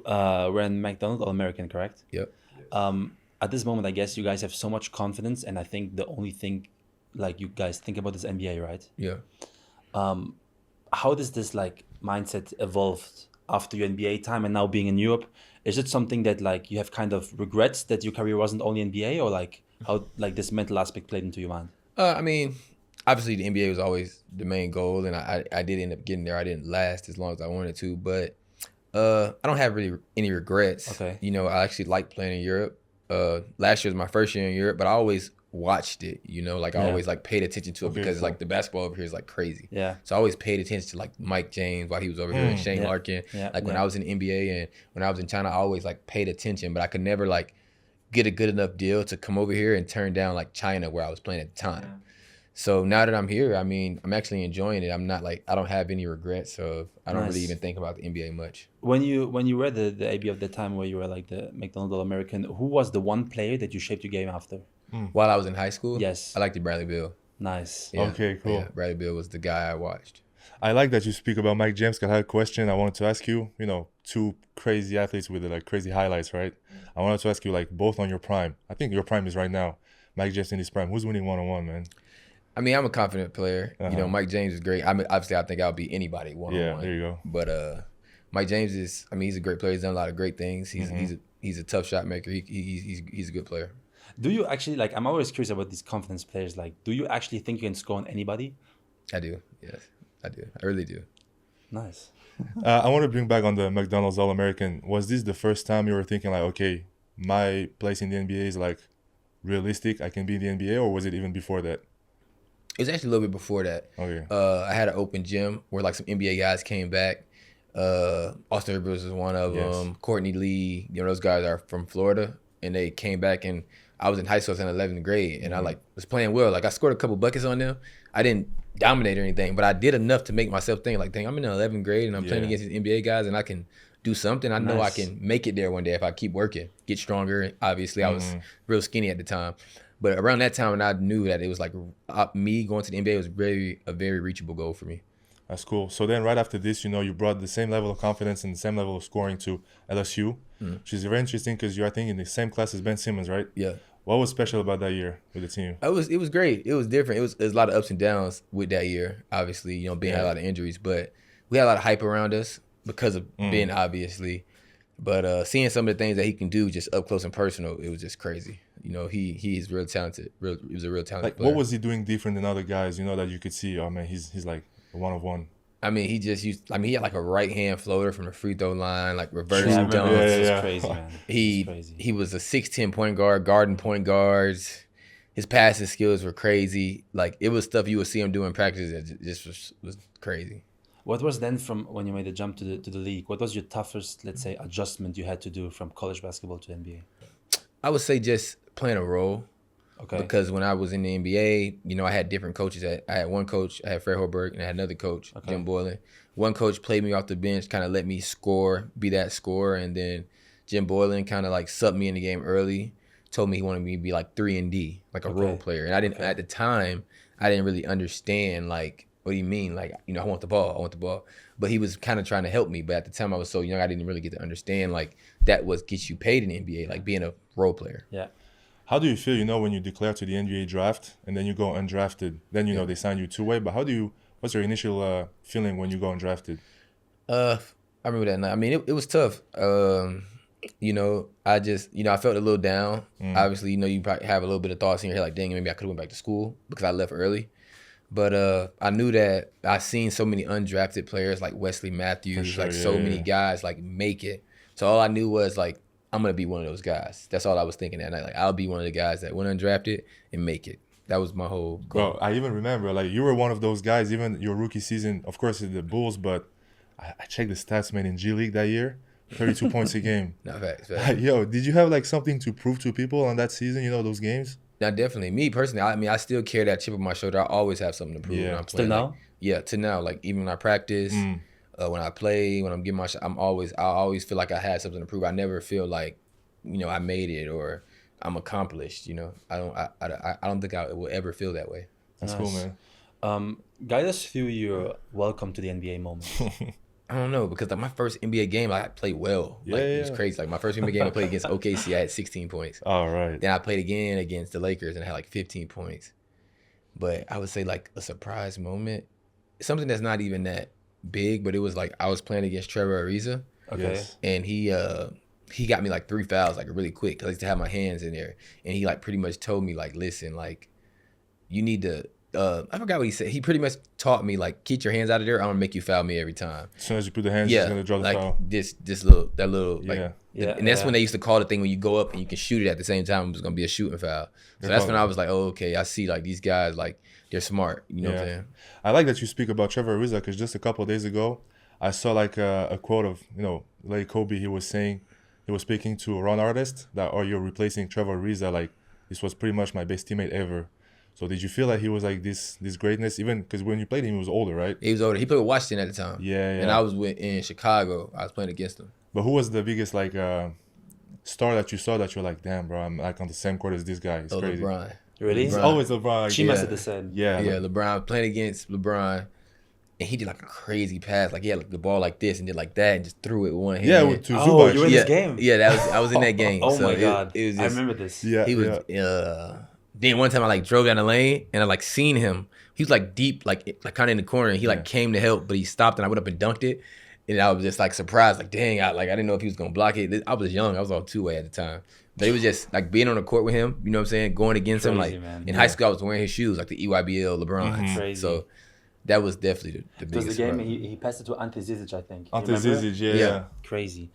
you ran McDonald's All-American, correct? Yep. At this moment, I guess you guys have so much confidence, and I think the only thing, like you guys think about is NBA, right? Yeah. How does this like mindset evolved after your NBA time and now being in Europe? Is it something that like you have kind of regrets that your career wasn't only NBA, or like how like this mental aspect played into your mind? I mean, obviously the NBA was always the main goal, and I did end up getting there. I didn't last as long as I wanted to, but I don't have really any regrets. Okay. You know, I actually like playing in Europe. Last year was my first year in Europe, but I always watched it. You know, like I Yeah. always like paid attention to it Okay, because cool. like the basketball over here is like crazy. Yeah. So I always paid attention to like Mike James while he was over here and Shane Yeah. Larkin. Yeah, Like when yeah. I was in the NBA and when I was in China, I always like paid attention, but I could never like get a good enough deal to come over here and turn down like China where I was playing at the time. So now that I'm here, I mean, I'm actually enjoying it. I'm not like, I don't have any regrets, so I don't really Nice. even think about the NBA much. When you were the AB of the time where you were like the McDonald's All-American, who was the one player that you shaped your game after? While I was in high school, Yes. I liked the Bradley Beal. Nice. Yeah, Okay, cool. Yeah, Bradley Beal was the guy I watched. I like that you speak about Mike James, because I had a question I wanted to ask you. You know, two crazy athletes with like crazy highlights, right? I wanted to ask you, like, both on your prime. I think your prime is right now. Mike James in his prime. Who's winning one-on-one, man? I mean, I'm a confident player. You know, Mike James is great. I mean, obviously, I think I'll beat anybody one-on-one. Yeah, there you go. But Mike James is, I mean, he's a great player. He's done a lot of great things. He's a tough shot maker. He's a good player. Do you actually like? I'm always curious about these confidence players. Like, do you actually think you can score on anybody? I do. Yes, I do. I really do. Nice. I want to bring back on the McDonald's All-American. Was this the first time you were thinking like, okay, my place in the NBA is like realistic, I can be in the NBA, or was it even before that? It was actually a little bit before that. Okay. I had an open gym where like some NBA guys came back. Austin Rivers was one of Yes. them. Courtney Lee, you know, those guys are from Florida, and they came back, and I was in high school, I was in 11th grade, and I like was playing well. Like I scored a couple buckets on them. I didn't dominate or anything, but I did enough to make myself think like, dang, I'm in the 11th grade and I'm playing Yeah. against these NBA guys, and I can do something. I know I Nice. can make it there one day if I keep working, get stronger. Obviously, I was real skinny at the time. But around that time, when I knew that it was like me going to the NBA was a very reachable goal for me. That's cool. So then right after this, you know, you brought the same level of confidence and the same level of scoring to LSU, which is very interesting because you're, I think, in the same class as Ben Simmons, right? Yeah. What was special about that year with the team? It was great. It was different. It was a lot of ups and downs with that year. Obviously, you know, Ben had a lot of injuries, but we had a lot of hype around us because of Ben, obviously. But seeing some of the things that he can do just up close and personal, it was just crazy. You know, he's real talented. He was a real talented Like, player. what was he doing different than other guys, you know, that you could see, oh, man, he's like a one-of-one. I mean, he just used. I mean, he had like a right hand floater from the free throw line, like reverse Yeah, I dunks. remember. This Yeah. is crazy, man. This is crazy. He was a 6'10" point guard, guarding point guards. His passing skills were crazy. Like it was stuff you would see him do in practice that just was crazy. What was then from when you made the jump to the league? What was your toughest, let's say, adjustment you had to do from college basketball to NBA? I would say just playing a role. Okay. Because when I was in the NBA, you know, I had different coaches. I had one coach, I had Fred Hoiberg, and I had another coach, Jim Boylan. One coach played me off the bench, kind of let me score, be that scorer, and then Jim Boylan kind of like subbed me in the game early, told me he wanted me to be like 3-and-D, like a role player. And I didn't at the time, I didn't really understand like, what do you mean? Like, you know, I want the ball. But he was kind of trying to help me. But at the time I was so young, I didn't really get to understand like that was gets you paid in the NBA, like being a role player. Yeah. How do you feel, you know, when you declare to the NBA draft and then you go undrafted? Then, you know, they sign you two-way. But what's your initial feeling when you go undrafted? I remember that night. I mean, it was tough. You know, I felt a little down. Obviously, you know, you probably have a little bit of thoughts in your head like, dang, maybe I could have went back to school because I left early. But I knew that I seen so many undrafted players like Wesley Matthews, sure, like yeah, so yeah. many guys like make it. So all I knew was like, I'm going to be one of those guys. That's all I was thinking that night. Like, I'll be one of the guys that went undrafted and make it. That was my whole goal. Bro, I even remember, like, you were one of those guys, even your rookie season, of course, it's the Bulls, but I checked the stats, man, in G League that year, 32 points a game. Not facts. Yo, did you have, like, something to prove to people on that season, you know, those games? Now, definitely. Me personally, I mean, I still carry that chip on my shoulder. I always have something to prove Yeah. when I'm Still playing. now? Like, yeah, to now. Like, even when I practice, when I play, when I'm getting my shot, I always feel like I had something to prove. I never feel like, you know, I made it or I'm accomplished, you know. I don't think I will ever feel that way. That's cool, man. Guide us through your welcome to the NBA moment. I don't know, because like my first NBA game, I played well. Like it was crazy. Like my first NBA game I played against OKC, I had 16 points. All right. Then I played again against the Lakers and I had like 15 points. But I would say like a surprise moment, something that's not even that big, but it was like I was playing against Trevor Ariza. Okay. Yes. And he got me like 3 fouls like really quick because I used to have my hands in there. And he like pretty much told me like, listen, like you need to. I forgot what he said. He pretty much taught me like, keep your hands out of there. I'm gonna make you foul me every time. As soon as you put the hands, Yeah, he's gonna draw the like foul. this little like, Yeah, and that's yeah. when they used to call the thing when you go up and you can shoot it at the same time. It was gonna be a shooting foul. So that's when I was like, oh, okay, I see like these guys like they're smart. You know what I'm saying? I like that you speak about Trevor Ariza because just a couple of days ago, I saw like a quote of like Kobe. He was speaking to Ron Artest that, oh, you're replacing Trevor Ariza. Like this was pretty much my best teammate ever. So did you feel like he was like this greatness, even because when you played him, he was older, right? He was older. He played with Washington at the time. Yeah. And I was in Chicago. I was playing against him. But who was the biggest like star that you saw that you're like, damn, bro, I'm like on the same court as this guy? It's crazy. LeBron. Really? It's LeBron. always LeBron. Like, She must have the said. yeah. Yeah, Like, LeBron, playing against LeBron, and he did like a crazy pass. Like he had like, the ball like this and did like that and just threw it with one hand. yeah, with to Oh, Zubac. you were in this game? Yeah, I was in that game. Oh So my God. It was I just, remember this. Yeah, he was then one time I like drove down the lane and I like seen him. He was like deep, like kind of in the corner, and he like came to help, but he stopped and I went up and dunked it. And I was just like surprised, like dang, I didn't know if he was gonna block it. I was young, I was all two-way at the time. But it was just like being on the court with him, you know what I'm saying, going against him. Crazy, Like man. in high school I was wearing his shoes, like the EYBL LeBron. Crazy. So that was definitely the It was biggest the game one. he passed it to Ante Zizic, I think. You Ante remember? Zizic, yeah. Crazy.